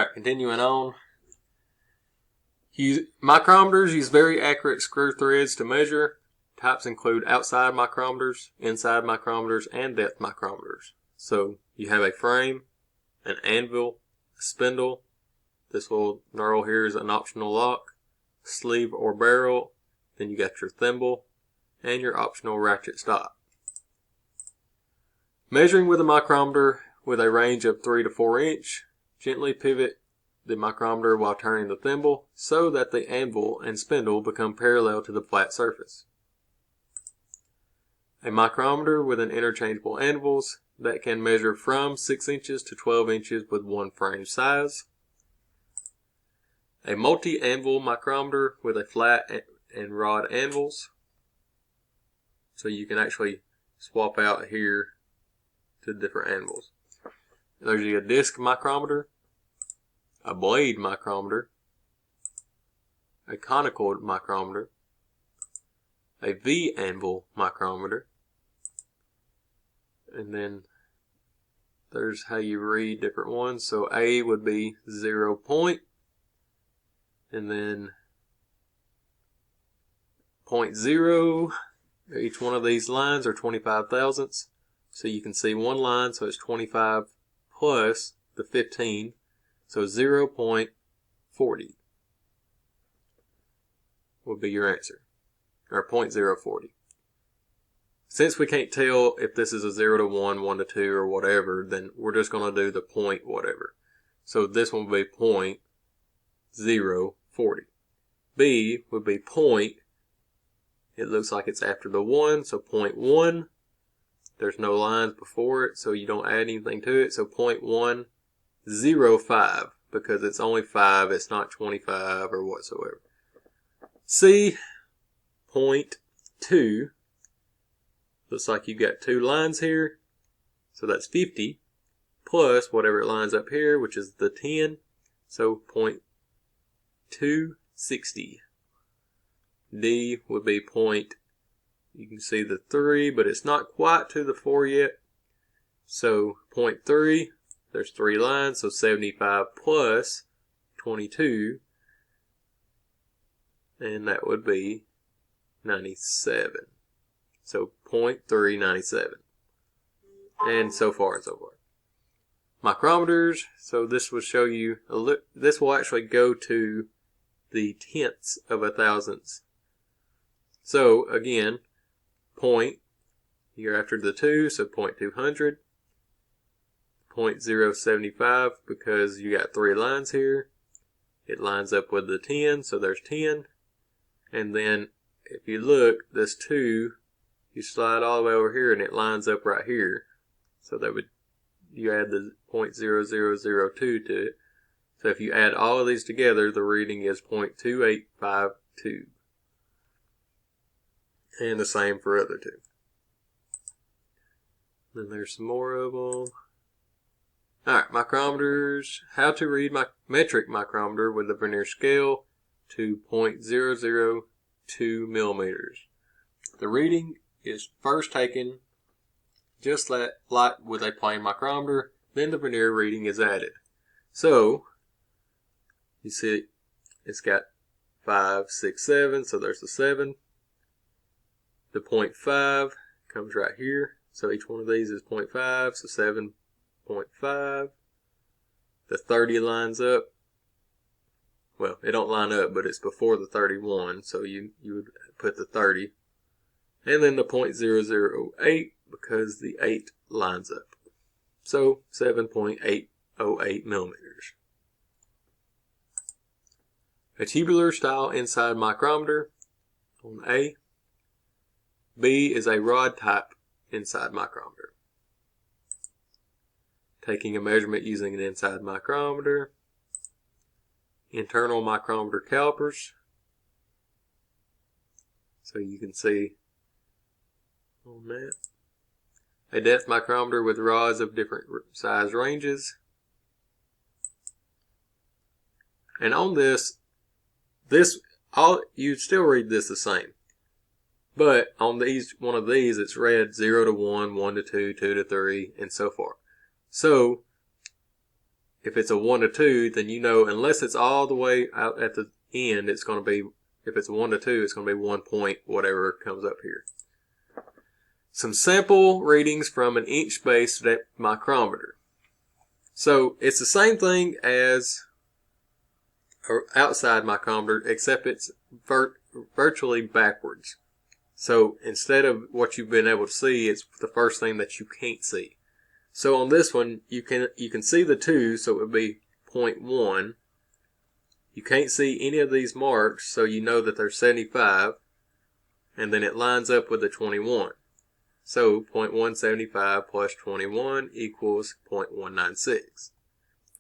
Alright, continuing on. Micrometers use very accurate screw threads to measure. Types include outside micrometers, inside micrometers, and depth micrometers. So you have a frame, an anvil, a spindle. This little knurl here is an optional lock, sleeve or barrel. Then you got your thimble and your optional ratchet stop. Measuring with a micrometer with a range of 3 to 4 inch, gently pivot the micrometer while turning the thimble so that the anvil and spindle become parallel to the flat surface. A micrometer with an interchangeable anvils that can measure from 6 inches to 12 inches with one frame size. A multi-anvil micrometer with a flat and rod anvils. So you can actually swap out here to different anvils. There's a disc micrometer, a blade micrometer, a conical micrometer, a V-anvil micrometer, and then there's how you read different ones. So A would be 0 point, and then 0.0. Each one of these lines are 25 thousandths. So you can see one line, so it's 25 plus the 15, so 0.40 would be your answer, or 0.040. Since we can't tell if this is a 0 to 1, 1 to 2, or whatever, then we're just going to do the point whatever. So this one would be 0.040. B would be point. It looks like it's after the 1, so 0.1. There's no lines before it, so you don't add anything to it. So 0.105, because it's only 5, it's not 25 or whatsoever. C, 0.2. Looks like you've got 2 lines here, so that's 50, plus whatever it lines up here, which is the 10, so 0.260. D would be you can see the 3, but it's not quite to the 4 yet. So 0.3, there's 3 lines, so 75 plus 22, and that would be 97. So 0.397, and so far and so forth. Micrometers, so this will show you, this will actually go to the tenths of a thousandths. So again, point, you're after the 2, so 0.200, 0.075, because you got 3 lines here. It lines up with the 10, so there's 10. And then if you look, this 2, you slide all the way over here and it lines up right here. So that would, you add the 0.0002 to it. So if you add all of these together, the reading is 0.2852. And the same for other 2. Then there's some more of them. Alright, micrometers. How to read my metric micrometer with the vernier scale to 0.002 millimeters. The reading is first taken just like with a plain micrometer, then the vernier reading is added. So, you see it's got 5, 6, 7, so there's the 7. The 0.5 comes right here, so each one of these is 0.5, so 7.5. The 30 lines up. Well, it don't line up, but it's before the 31, so you would put the 30. And then the 0.008, because the 8 lines up. So 7.808 millimeters. A tubular style inside micrometer on A. B is a rod type inside micrometer. Taking a measurement using an inside micrometer. Internal micrometer calipers. So you can see on that. A depth micrometer with rods of different size ranges. And on this you'd still read this the same. But on one of these, it's read 0 to 1, 1 to 2, 2 to 3, and so forth. So if it's a 1 to 2, then you know unless it's all the way out at the end, it's going to be, if it's a 1 to 2, it's going to be 1 point whatever comes up here. Some sample readings from an inch-based micrometer. So it's the same thing as an outside micrometer, except it's virtually backwards. So instead of what you've been able to see, it's the first thing that you can't see. So on this one, you can see the 2, so it would be 0.1. You can't see any of these marks, so you know that they're 75, and then it lines up with the 21. So 0.175 plus 21 equals 0.196.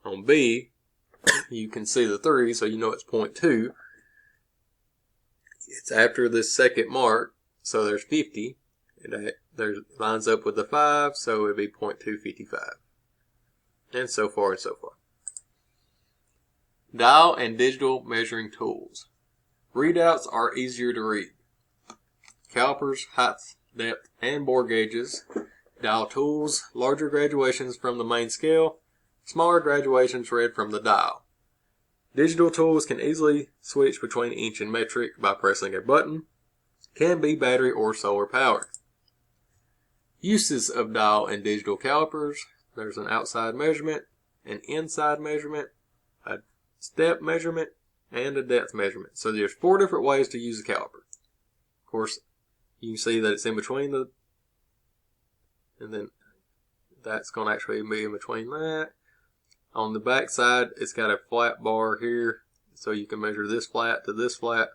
On B, you can see the 3, so you know it's 0.2. It's after this second mark, so there's 50. It lines up with the 5, so it would be 0.255. And so far and so forth. Dial and digital measuring tools. Readouts are easier to read. Calipers, height, depth, and bore gauges. Dial tools, larger graduations from the main scale, smaller graduations read from the dial. Digital tools can easily switch between inch and metric by pressing a button. Can be battery or solar powered. Uses of dial and digital calipers. There's an outside measurement, an inside measurement, a step measurement, and a depth measurement. So there's 4 different ways to use a caliper. Of course, you can see that it's in between and then that's going to actually be in between that. On the back side, it's got a flat bar here, so you can measure this flat to this flat,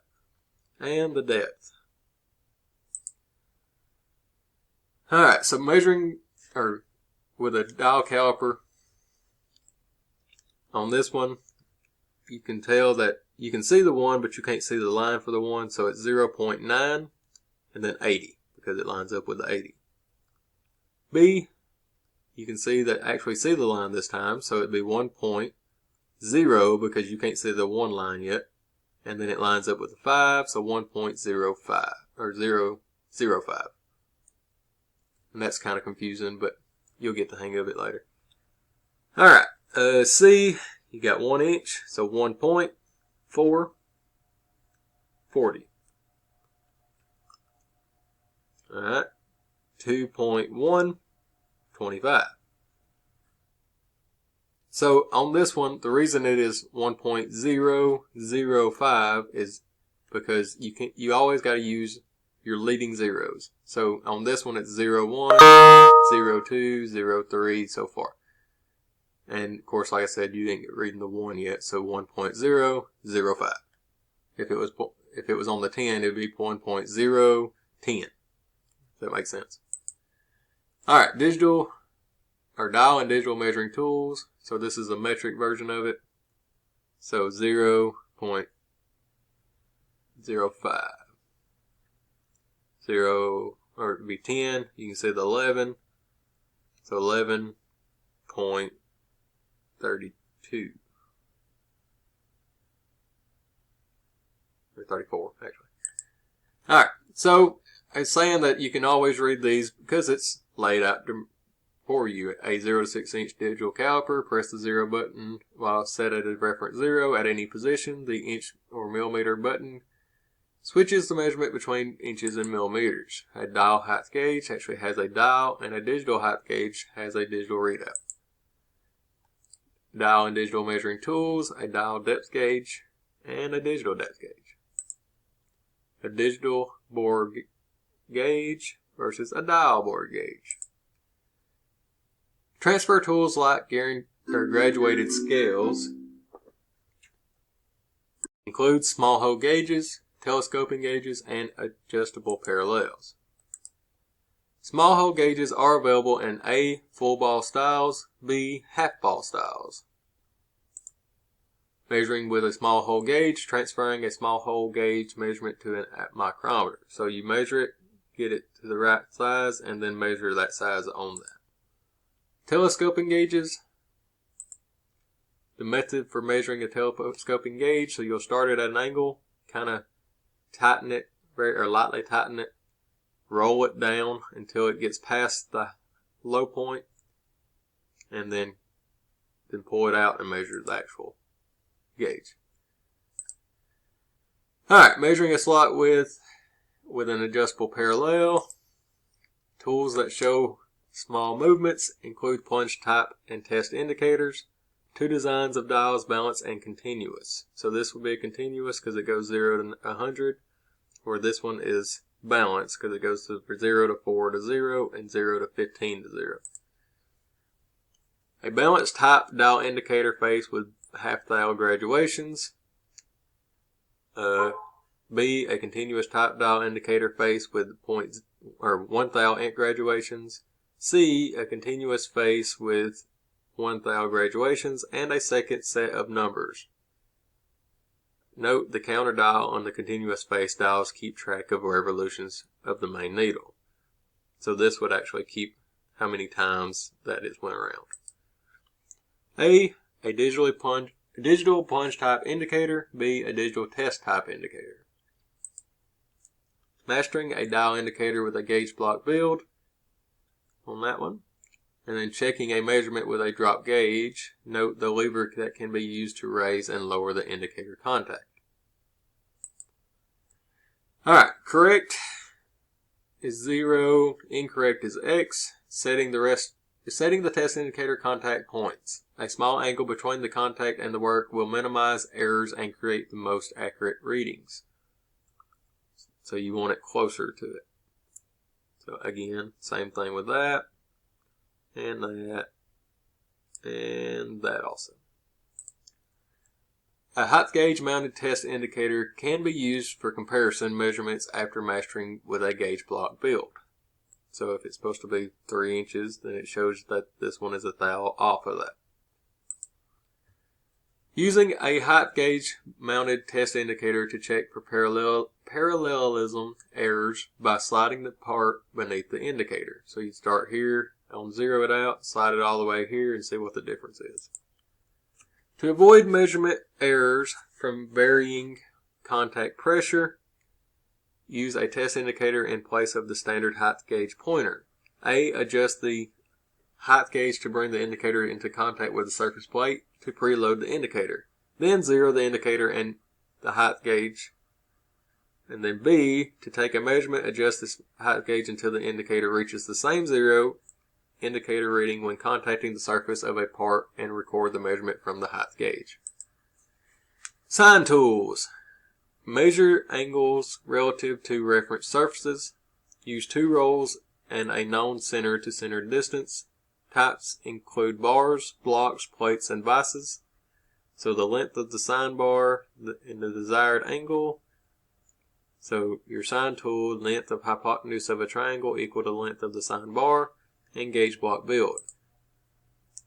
and the depth. Alright, so measuring, or with a dial caliper, on this one, you can tell that you can see the 1, but you can't see the line for the 1, so it's 0.9 and then 80, because it lines up with the 80. B, you can see that actually see the line this time, so it'd be 1.0 because you can't see the 1 line yet, and then it lines up with the 5, so 1.05 or 0.05. And that's kind of confusing, but you'll get the hang of it later. Alright, C, you got 1 inch, so 1.440. Alright, 2.1, 25. So on this one, the reason it is 1.005 is because you always got to use your leading zeros. So on this one, it's 0.1, 0.2, 0.3, so far. And of course, like I said, you didn't get reading the 1 yet, so 1.005. If it was on the 10, it would be 1.010. If that makes sense. Alright, digital or dial and digital measuring tools. So this is a metric version of it. So 0.05. 0, or it would be 10. You can see the 11. So 11.32. Or 34, actually. Alright, so it's saying that you can always read these because it's laid out for you. A 0 to 6 inch digital caliper, press the 0 button while set at a reference 0 at any position. The inch or millimeter button switches the measurement between inches and millimeters. A dial height gauge actually has a dial, and a digital height gauge has a digital readout. Dial and digital measuring tools, a dial depth gauge, and a digital depth gauge. A digital bore gauge versus a dial bore gauge. Transfer tools like graduated scales include small hole gauges, telescoping gauges, and adjustable parallels. Small hole gauges are available in A, full ball styles, B, half ball styles. Measuring with a small hole gauge, transferring a small hole gauge measurement to a micrometer. So you measure it, get it to the right size, and then measure that size on that. Telescoping gauges. The method for measuring a telescoping gauge, so you'll start it at an angle, kind of tighten it, or lightly tighten it, roll it down until it gets past the low point, and then then pull it out and measure the actual gauge. Alright, measuring a slot width with an adjustable parallel. Tools that show small movements include plunge type and test indicators. Two designs of dials, balance and continuous. So this will be a continuous because it goes 0 to 100, where this one is balance because it goes from 0 to 4 to 0 and 0 to 15 to 0. A balanced type dial indicator face with half-thou graduations. B, a continuous type dial indicator face with 1/1000 graduations. C, a continuous face with 1/1000 graduations and a second set of numbers. Note the counter dial on the continuous face dials keep track of revolutions of the main needle. So this would actually keep how many times that it went around. A digital plunge type indicator. B, a digital test type indicator. Mastering a dial indicator with a gauge block build on that one. And then checking a measurement with a drop gauge. Note the lever that can be used to raise and lower the indicator contact. Alright, correct is 0, incorrect is X. Setting the test indicator contact points. A small angle between the contact and the work will minimize errors and create the most accurate readings. So you want it closer to it. So again, same thing with that. And that also. A height gauge mounted test indicator can be used for comparison measurements after mastering with a gauge block build. So if it's supposed to be 3 inches, then it shows that this one is 1/1000 off of that. Using a height gauge mounted test indicator to check for parallelism errors by sliding the part beneath the indicator. So you start here, on 0 it out, slide it all the way here and see what the difference is. To avoid measurement errors from varying contact pressure, use a test indicator in place of the standard height gauge pointer. A, adjust the height gauge to bring the indicator into contact with the surface plate to preload the indicator. Then 0 the indicator and the height gauge. And then B, to take a measurement, adjust this height gauge until the indicator reaches the same 0 indicator reading when contacting the surface of a part and record the measurement from the height gauge. Sign tools. Measure angles relative to reference surfaces. Use 2 rolls and a known center to center distance. Types include bars, blocks, plates, and vices. So the length of the sign bar and the desired angle. So your sign tool, length of hypotenuse of a triangle equal to length of the sign bar, and gauge block build.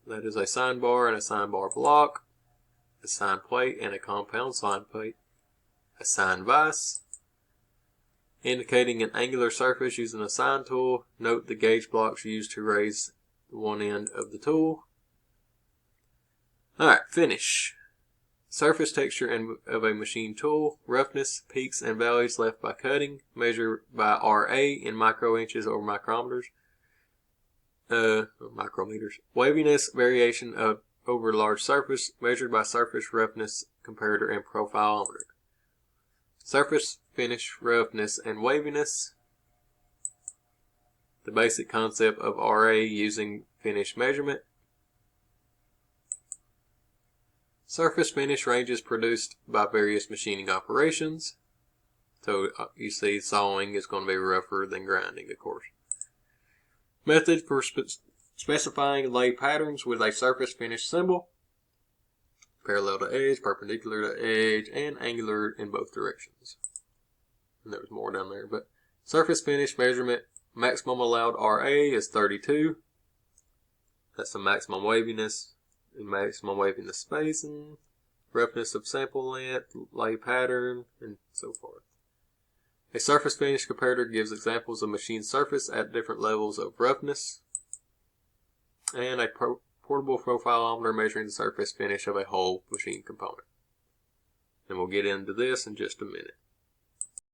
That is a sign bar and a sign bar block, a sign plate and a compound sign plate, a sign vise, indicating an angular surface using a sign tool. Note the gauge blocks used to raise one end of the tool. Alright, finish. Surface texture of a machine tool. Roughness, peaks and valleys left by cutting. Measure by RA in microinches or micrometers. Micrometers. Waviness, variation over large surface, measured by surface roughness, comparator, and profilometer. Surface finish, roughness, and waviness. The basic concept of RA using finish measurement. Surface finish ranges produced by various machining operations. So you see sawing is going to be rougher than grinding, of course. Method for specifying lay patterns with a surface finish symbol. Parallel to edge, perpendicular to edge, and angular in both directions. And there was more down there, but surface finish measurement, maximum allowed RA is 32. That's the maximum waviness and maximum waviness spacing, roughness of sample length, lay pattern, and so forth. A surface finish comparator gives examples of machine surface at different levels of roughness. And a portable profilometer measuring the surface finish of a whole machine component. And we'll get into this in just a minute.